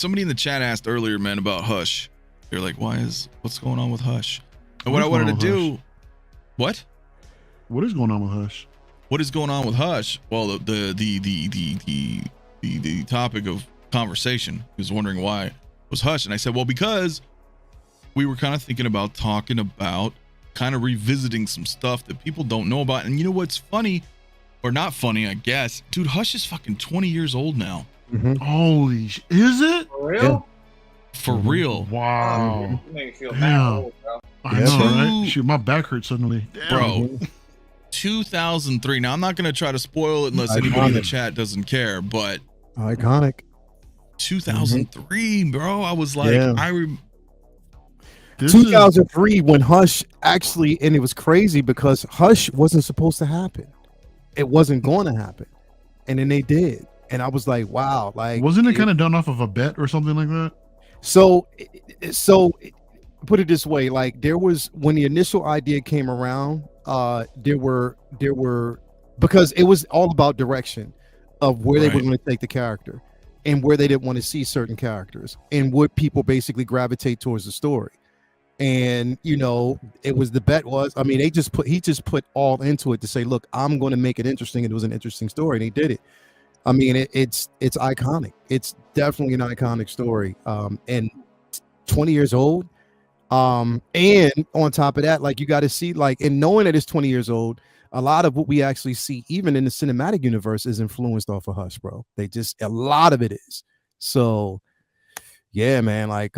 somebody in the chat asked earlier, man, about Hush. They're like, what's going on with Hush? And what I wanted to do, what is going on with Hush? What is going on with Hush? Well, the topic of conversation was wondering why it was Hush, and I said, well, because we were kind of thinking about talking about kind of revisiting some stuff that people don't know about. And you know what's funny, or not funny, I guess, dude, Hush is fucking 20 years old now. Holy is it For real? Yeah. For real. Wow. You make me feel mad old, bro. I know, right? Shoot, my back hurts suddenly. Damn. Bro, 2003. Now, I'm not going to try to spoil it unless anybody in the chat doesn't care, but iconic. 2003, bro. I was like, 2003 when Hush actually, and it was crazy because Hush wasn't supposed to happen. It wasn't going to happen. And then they did. And I was like, wow. Like, wasn't it kind of done off of a bet or something like that? So put it this way, like there was, when the initial idea came around, there were because it was all about direction of where they were going to take the character and where they didn't want to see certain characters and would people basically gravitate towards the story. And you know, it was, the bet was, I mean, he just put all into it to say, look, I'm going to make it interesting. And it was an interesting story, and he did it. I mean, it's iconic. It's definitely an iconic story. And 20 years old. And on top of that, like, you got to see, like, and knowing that it's 20 years old, a lot of what we actually see, even in the cinematic universe, is influenced off of Hush, bro. A lot of it is. So, yeah, man, like,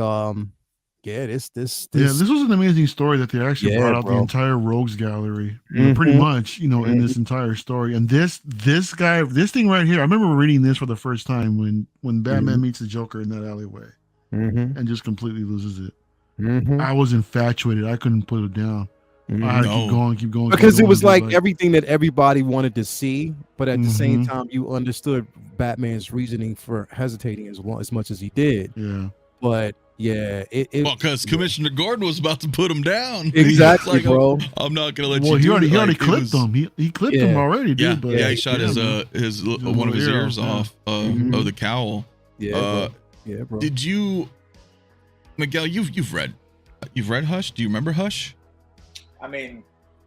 this was an amazing story that they actually brought out the entire rogues gallery, pretty much, you know, in this entire story. And this thing right here, I remember reading this for the first time when Batman meets the Joker in that alleyway and just completely loses it. I was infatuated. I couldn't put it down. I had to keep going. Because it was like everything that everybody wanted to see, but at the same time, you understood Batman's reasoning for hesitating as much as he did. Yeah. But yeah, because Commissioner Gordon was about to put him down. Exactly, like, bro. I'm not gonna let you. He already clipped him. He clipped him already, dude. But he shot his one of his ears off of the cowl. Bro. Did you, Miguel? You've read Hush? Do you remember Hush? I mean,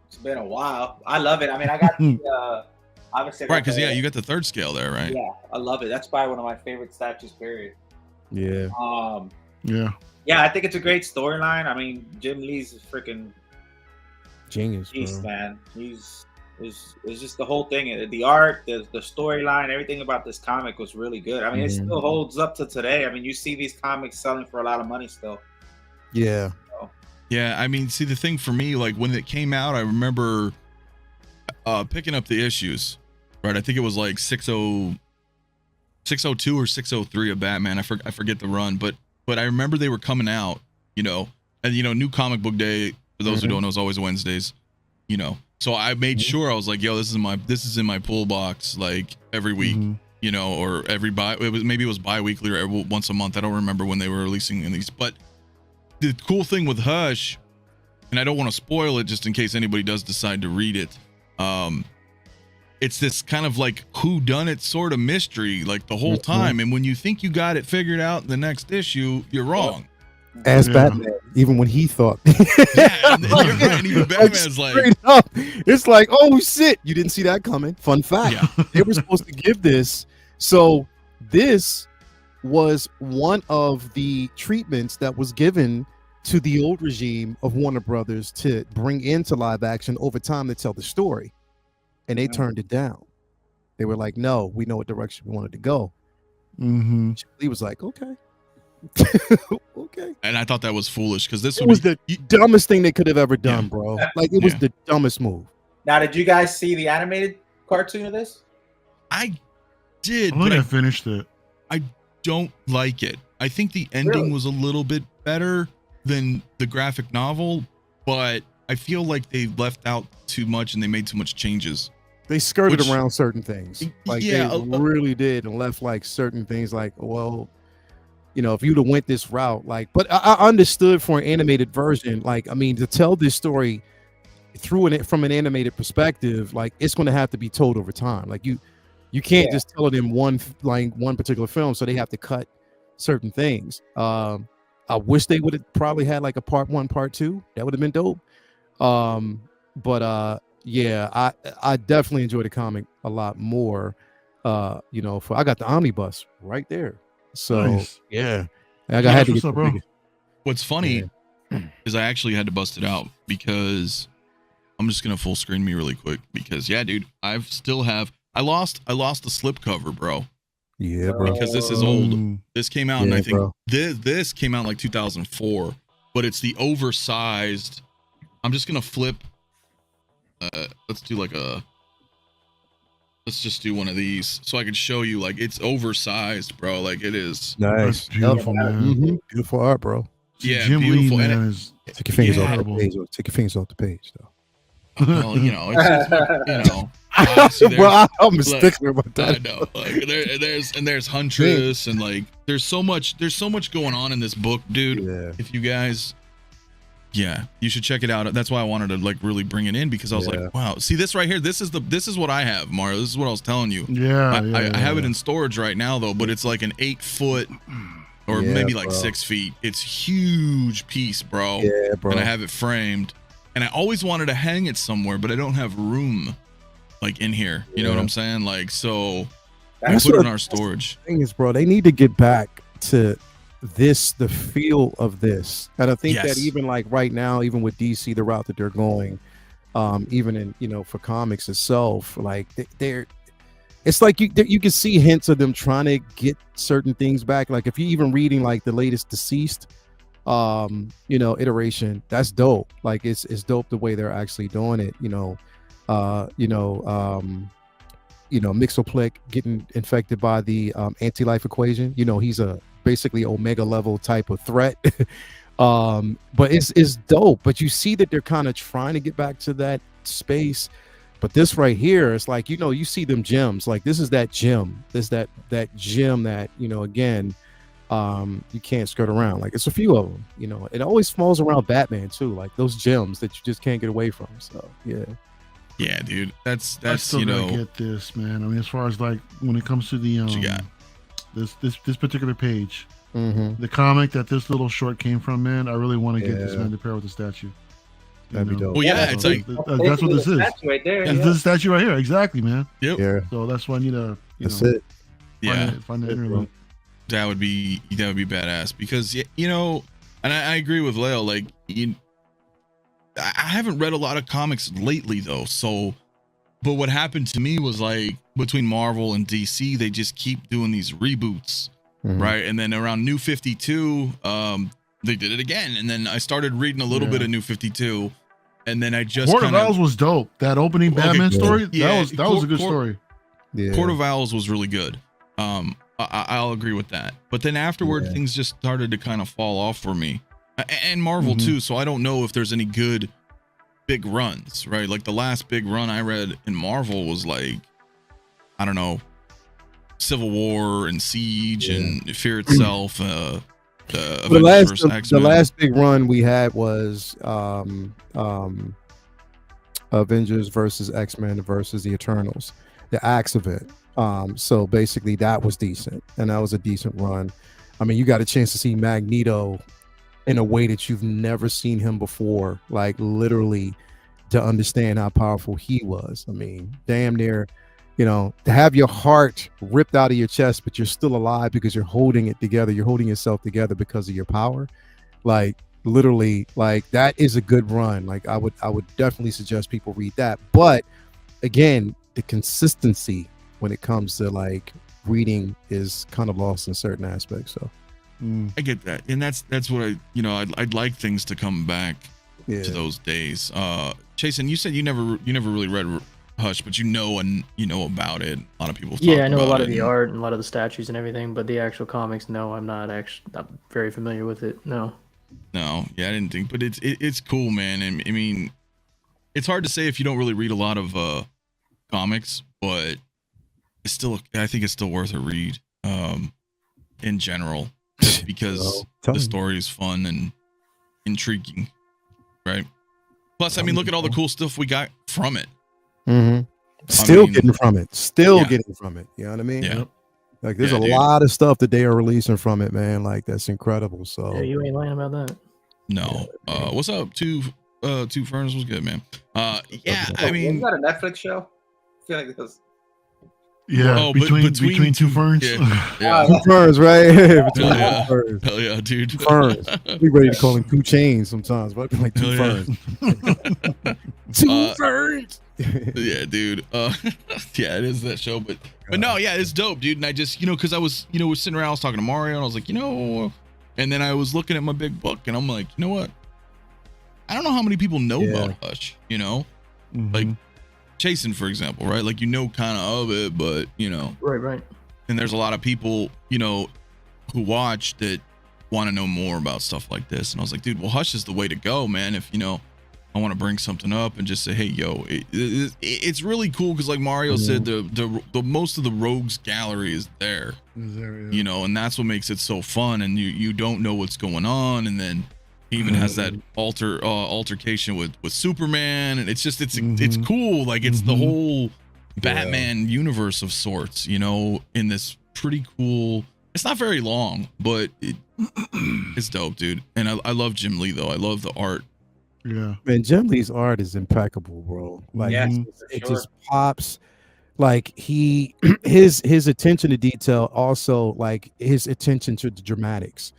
it's been a while. I love it. I mean, I got the obviously right, because you got the third scale there, right? Yeah, I love it. That's probably one of my favorite statues. Period. Yeah. Yeah, I think it's a great storyline. I mean, Jim Lee's a freaking genius, beast, man. It's just the whole thing, the art, the storyline, everything about this comic was really good. I mean, it still holds up to today. I mean, you see these comics selling for a lot of money still. Yeah. So. Yeah, I mean, see, the thing for me, like when it came out, I remember picking up the issues, right? I think it was like 602 or 603 of Batman. I forget the run, but I remember they were coming out, you know, and you know, New Comic Book Day, for those who don't know, is always Wednesdays, you know. So I made sure, I was like, yo, this is in my pull box like every week, you know, or maybe it was bi-weekly or once a month. I don't remember when they were releasing these. But the cool thing with Hush, and I don't want to spoil it just in case anybody does decide to read it, it's this kind of like whodunit sort of mystery like the whole time. And when you think you got it figured out in the next issue, you're wrong. As Batman, even when he thought. And even Batman's like, up, it's like, oh shit, you didn't see that coming. Fun fact. They were supposed to give this. So this was one of the treatments that was given to the old regime of Warner Brothers to bring into live action over time to tell the story. And they turned it down. They were like, no, we know what direction we wanted to go. He was like, okay. Okay. And I thought that was foolish because this was the dumbest thing they could have ever done, bro. Like, it was the dumbest move. Now, did you guys see the animated cartoon of this? I did. I think I finished it. I don't like it. I think the ending was a little bit better than the graphic novel, but I feel like they left out too much and they made too much changes. They skirted around certain things. Like, they really did, and left like certain things like, well, you know, if you'd have went this route, like, but I understood for an animated version, like, I mean, to tell this story from an animated perspective, like, it's going to have to be told over time. Like, you can't just tell it in one particular film. So they have to cut certain things. I wish they would have probably had like a part 1, part 2. That would have been dope. But yeah, I definitely enjoy the comic a lot more. You know, I got the omnibus right there. So Nice. yeah, Yeah, had to what's get up, bro? What's funny is I actually had to bust it out because I'm just gonna full screen me really quick because yeah, dude, I lost the slip cover, bro. Yeah, bro. Because this is old. This came out, and I think bro. this came out in like 2004, but it's the oversized. I'm just gonna flip. Let's just do one of these so I can show you. Like, it's oversized, bro. Like, it is Nice. That's beautiful, man. Mhm. Beautiful art, bro. yeah, Jim beautiful. Lee, And man, is Take your fingers off the incredible. page. Take your fingers off the page, though. well, you know, it's you know, obviously there's- Bro, I'm a look, stickler about that. I know. Like, there's Huntress, and like there's so much going on in this book, dude. Yeah. If you guys, yeah, you should check it out. That's why I wanted to like really bring it in because I was like, wow, see this right here. This is what I have, Mario. This is what I was telling you. Yeah, I have it in storage right now though, but it's like an 8 foot or maybe like 6 feet. It's huge piece, bro. Yeah, bro. And I have it framed, and I always wanted to hang it somewhere, but I don't have room like in here. You know what I'm saying? Like, so we That's put it what in our storage. thing is, bro, they need to get back to this, the feel of this. And I think that even like right now, even with DC, the route that they're going, even in, you know, for comics itself, like they're it's like you can see hints of them trying to get certain things back. Like if you're even reading like the latest Deceased you know, iteration, that's dope. Like it's dope the way they're actually doing it, you know. Mixoplick getting infected by the anti-life equation. You know, he's a basically Omega level type of threat. But it's dope. But you see that they're kind of trying to get back to that space. But this right here, it's like, you know, you see them gems. Like this is that gem. This that gem that, you know, again, you can't skirt around. Like it's a few of them, you know. It always falls around Batman too, like those gems that you just can't get away from. So Yeah, dude. That's I still you know, gotta get this, man. I mean, as far as like when it comes to the what you got? this particular page, mm-hmm. the comic that this little short came from, man, I really want to get this man to pair with the statue. That'd be dope. Well, yeah, it's like that's what this is. Right there. It's this statue right here, exactly, man. yep. Yeah, So that's why I need to, that's it. Yeah, find the interlude. that would be badass because you know, and I agree with Leo. Like I haven't read a lot of comics lately though, so but what happened to me was like between Marvel and DC, they just keep doing these reboots, right? And then around New 52, they did it again, and then I started reading a little bit of New 52, and then I just Court of Owls was dope. That opening Batman story, yeah, that was a good story. Yeah. Court of Owls was really good. I'll agree with that. But then afterward, things just started to kind of fall off for me, and Marvel too. So I don't know if there's any good big runs, right? Like the last big run I read in Marvel was like, I don't know, Civil War and Siege and Fear Itself. The last big run we had was Avengers versus X-Men versus the Eternals, the Axe event. So basically that was decent, and that was a decent run. I mean, you got a chance to see Magneto in a way that you've never seen him before, like literally to understand how powerful he was. I mean, damn near, you know, to have your heart ripped out of your chest, but you're still alive because you're holding it together. You're holding yourself together because of your power. Like literally, like that is a good run. Like I would definitely suggest people read that. But again, the consistency when it comes to like reading is kind of lost in certain aspects. So I get that, and that's what I'd like things to come back to those days. Chasen, you said you never really read Hush, but you know about it. A lot of people I know a lot of the art and a lot of the statues and everything, but the actual comics, no, I'm not very familiar with it. No, I didn't think, but it's cool, man. And I mean, it's hard to say if you don't really read a lot of comics, but I think it's still worth a read in general, just because the story is fun and intriguing, right? Plus, I mean, look at all the cool stuff we got from it. Getting from it. Getting from it. You know what I mean? Yeah. Like there's Yeah, a dude. lot of stuff that they are releasing from it, man. Like that's incredible. So Yeah, you ain't lying about that. No. What's up? Two Ferns was good, man. Yeah, I Is mean, that a Netflix show? I feel like this. Yeah, Oh, but between two ferns. yeah. two ferns, right? Between Hell yeah. two ferns. Hell yeah, dude. Two ferns. We ready to call him 2 chains sometimes, but like 2 Hell yeah. ferns. 2 ferns. Yeah, dude. Yeah, it is that show, but no, yeah, it's dope, dude. And I just, because I was, was sitting around, I was talking to Mario, and I was like, and then I was looking at my big book, and I'm like, you know what? I don't know how many people know about Hush, like Chasen, for example, right? Like, kind of it, but Right. and there's a lot of people, who watch that want to know more about stuff like this. And I was like, dude, well, Hush is the way to go, man. If, I want to bring something up and just say, hey, yo, it's really cool. Cause like Mario said, the most of the rogues gallery is there, and that's what makes it so fun. And you don't know what's going on. And then he even has that altercation with Superman. And it's just, it's cool. Like it's the whole Batman universe of sorts, in this pretty cool, it's not very long, but it's dope, dude. And I love Jim Lee though. I love the art. Yeah, man, Jim Lee's art is impeccable, bro. Like it just pops. Like his attention to detail, also like his attention to the dramatics.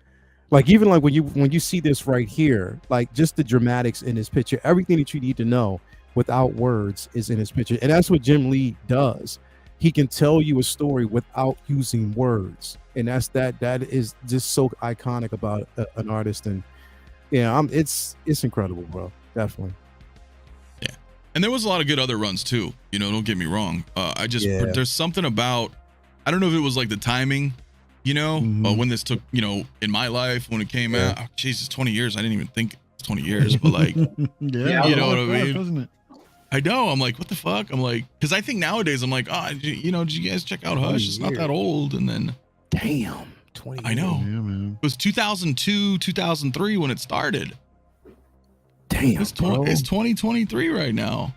Like even like when you see this right here, like just the dramatics in his picture, everything that you need to know without words is in his picture, and that's what Jim Lee does. He can tell you a story without using words, and that is just so iconic about an artist. And yeah, it's incredible, bro. Definitely. Yeah, and there was a lot of good other runs too. Don't get me wrong. There's something about, I don't know if it was like the timing, when this took, in my life when it came out. Oh, Jesus, 20 years. I didn't even think it was 20 years, but like, you know what I mean? Doesn't it? I know. I'm like, what the fuck? I'm like, because I think nowadays I'm like, did you guys check out Hush? It's not that old. And then, damn. 20 I know. Yeah, man. It was 2002, 2003 when it started. Damn, it's 2023 right now.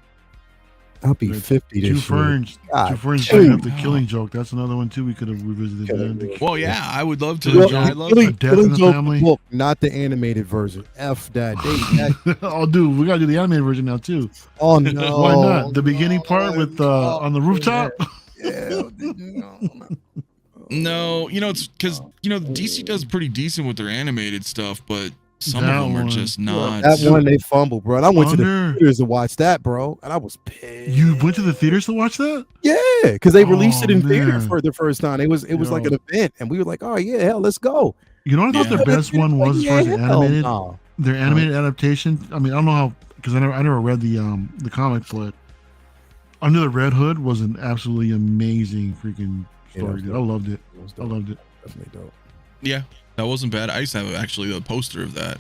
I'll be 50 this year. Two Ferns God, bringing up the Killing Joke. That's another one too. We could have revisited. Well, yeah, I would love to. Killing Joke book, not the animated version. F that. Oh, dude, we gotta do the animated version now too. Oh no! Why not? The beginning part with on the rooftop. Yeah. No, it's because DC does pretty decent with their animated stuff, but some of them are just not. That one they fumbled, bro. And I went to the theaters to watch that, bro, and I was pissed. You went to the theaters to watch that? Yeah, because they released it in theater for the first time. It was like an event, and we were like, oh yeah, hell, let's go. You know what I thought their best one was as far as animated? No. Their animated adaptation. I mean, I don't know how, because I never read the comic, but Under the Red Hood was an absolutely amazing freaking story. Dude. I loved it. I loved it. Definitely dope. Yeah, that wasn't bad. I used to have actually the poster of that.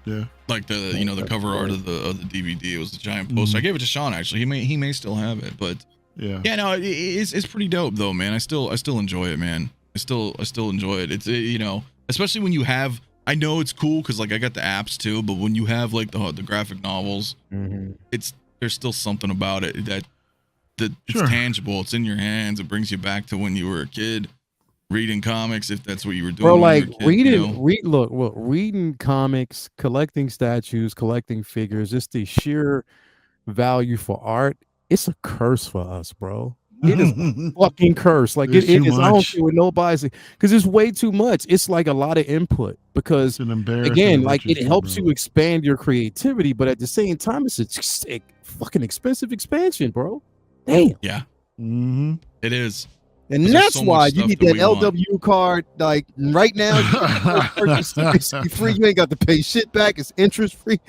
Yeah, like the the cover art of the DVD. It was a giant poster. I gave it to Sean actually. He may still have it, but yeah. No, it's pretty dope though, man. I still enjoy it, man. I still enjoy it. It's especially when you have. I know it's cool because like I got the apps too, but when you have like the graphic novels, there's still something about it that it's tangible. It's in your hands. It brings you back to when you were a kid. Reading comics, if that's what you were doing. Bro, like reading comics, collecting statues, collecting figures, just the sheer value for art, it's a curse for us, bro. It is a fucking curse. Like it is. I don't care what nobody's, because it's way too much. It's like a lot of input because again, like it helps you expand your creativity, but at the same time, it's a fucking expensive expansion, bro. Damn. Yeah. It is. And that's why you need that LW card, like right now. You free. You ain't got to pay shit back. It's interest free.